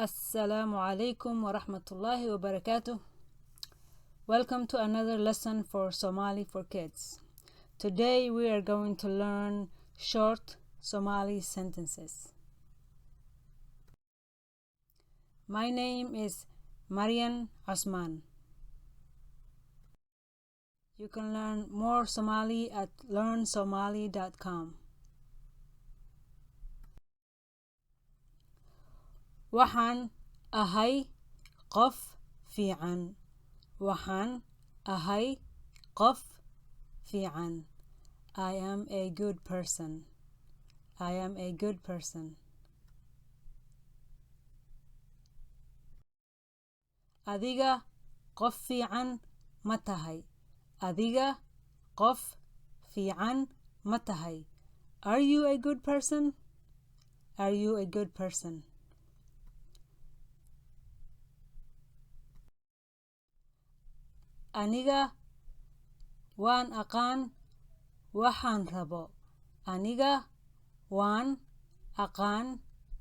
Assalamu alaikum wa rahmatullahi wa barakatuh. Welcome to another lesson for Somali for kids. Today we are going to learn short Somali sentences. My name is Marian Osman. You can learn more Somali at learnsomali.com. Waxaan ahay qof fiican. Waxaan ahay qof fiican. I am a good person. I am a good person. Adiga qof fiican ma tahay. Adiga qof fiican ma tahay. Are you a good person? Are you a good person? Aniga waan aqaan waxaan rabo. Aniga waan aqaan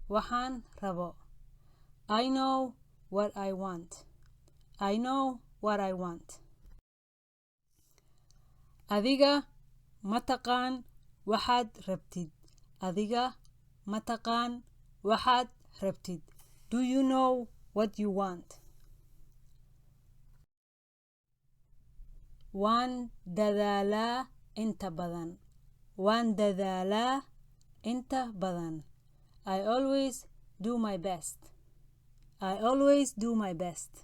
waxaan rabo. I know what I want. I know what I want. Adiga ma taqaan waxaad rabtid. Adiga ma taqaan waxaad rabtid. Do you know what you want? Waan dadaalaa inta badan. Waan dadaalaa inta badan. I always do my best. I always do my best.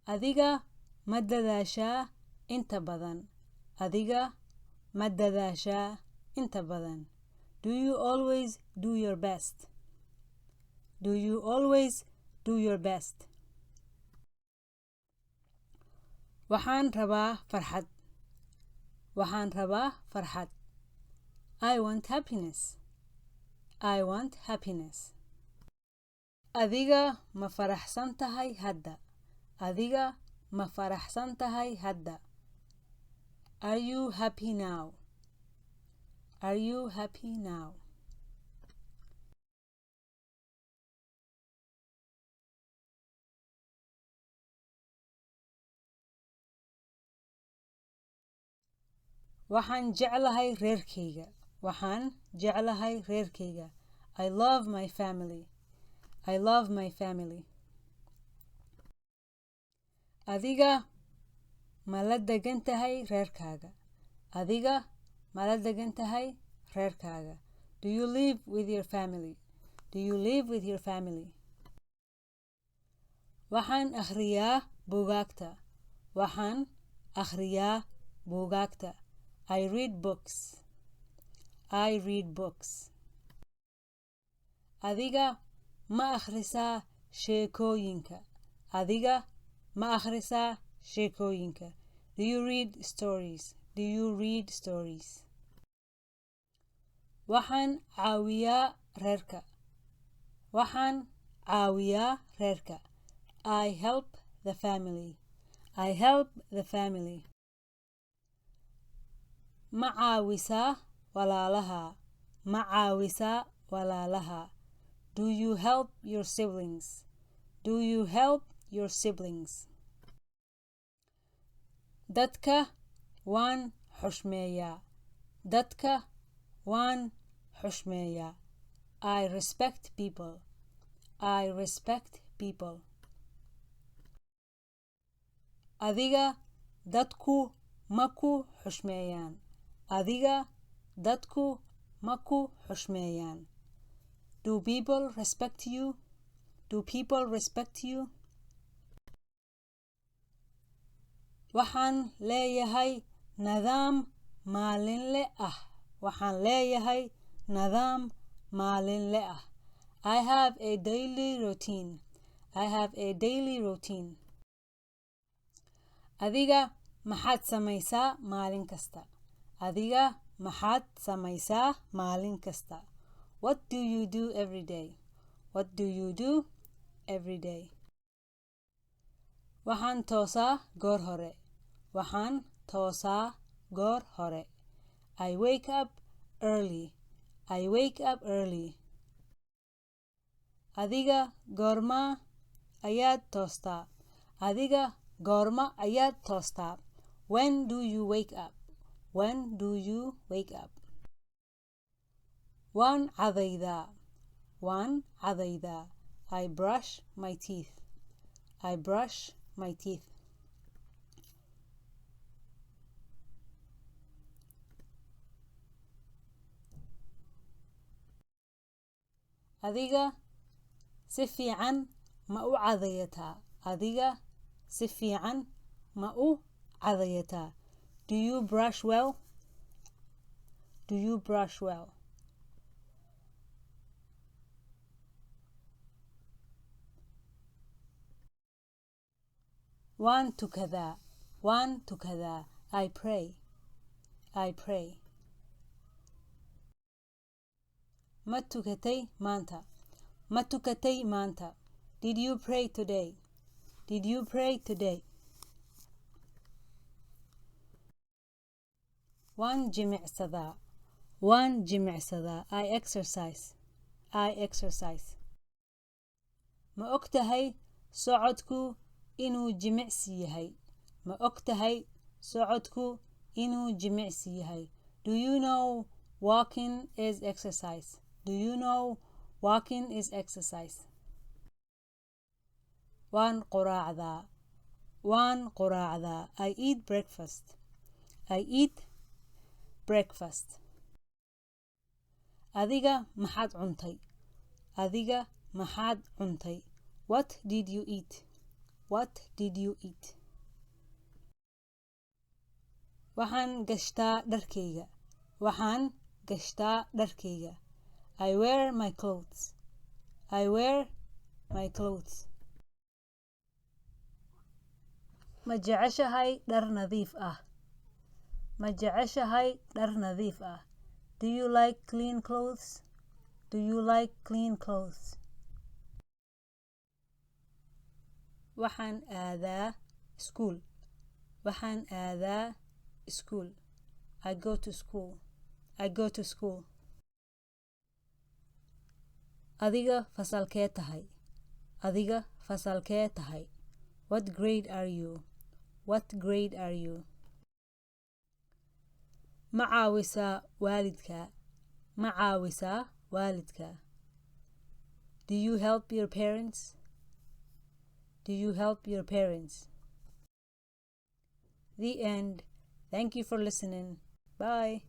Adiga ma dadaashaa inta badan. Adiga ma dadaashaa inta badan. Do you always do your best? Do you always do your best? Waxaan rabaa farxad. Waxaan rabaa farxad. I want happiness. I want happiness. Adiga ma faraxsan tahay hadda. Adiga ma faraxsan tahay hadda. Are you happy now? Are you happy now? Waxaan jeclahay reerkayga. Waxaan jeclahay reerkayga. I love my family. I love my family. Adiga ma la degan tahay reerkaaga. Adiga ma la degan tahay reerkaaga. Do you live with your family? Do you live with your family? Waxaan akhriyaa buugaagta. Waxaan akhriyaa buugaagta. I read books. I read books. Adiga ma akhrisaa sheekooyinka. Adiga ma akhrisaa sheekooyinka. Do you read stories? Do you read stories? Waxaan caawiyaa reerka. Waxaan caawiyaa reerka. I help the family. I help the family. Ma caawisaa walaalaha. Ma caawisaa walaalaha. Do you help your siblings? Do you help your siblings? Dadka waan xushmeeyaa. Dadka waan xushmeeyaa. I respect people. I respect people. Adiga dadku ma ku xushmeeyaan. Adiga dadku ma ku xushmeeyaan. Do people respect you? Do people respect you? Waxaan leeyahay nidaam maalinle ah. Waxaan leeyahay nidaam maalinle ah. I have a daily routine. I have a daily routine. Adiga maxaad samaysaa maalin kasta. Adiga maxaad samaysaa maalin kasta. What do you do every day? What do you do every day? Waxaan toosaa goor hore. Waxaan toosaa goor hore. I wake up early. I wake up early. adiga goorma ayaad toostaa adiga goorma ayaad toostaa when do you wake up when do you wake up waan cadaydaa waan cadaydaa I brush my teeth I brush my teeth adiga si fiican ma u cadayataa adiga si fiican ma u cadayataa do you brush well do you brush well waan tukadaa waan tukadaa I pray I pray ma tukatay maanta ma tukatay maanta did you pray today did you pray today waan jimicsadaa waan jimicsadaa I exercise I exercise ma ogtahay socodku inuu jimicsi yahay ma ogtahay socodku inuu jimicsi yahay do you know walking is exercise do you know walking is exercise waan quraacdaa waan quraacdaa I eat breakfast I eat breakfast adiga maxaad cuntay adiga maxaad cuntay what did you eat what did you eat waxaan gashtaa dharkayga waxaan gashtaa dharkayga I wear my clothes I wear my clothes ma jeceshahay dhar nadiif ah ma jeceshahay dhar nadiif ah do you like clean clothes do you like clean clothes waxaan aadaa school waxaan aadaa school I go to school I go to school adiga fasalkee tahay adiga fasalkee tahay what grade are you what grade are you ma caawisaa waalidka ma caawisaa waalidka do you help your parents do you help your parents the end thank you for listening bye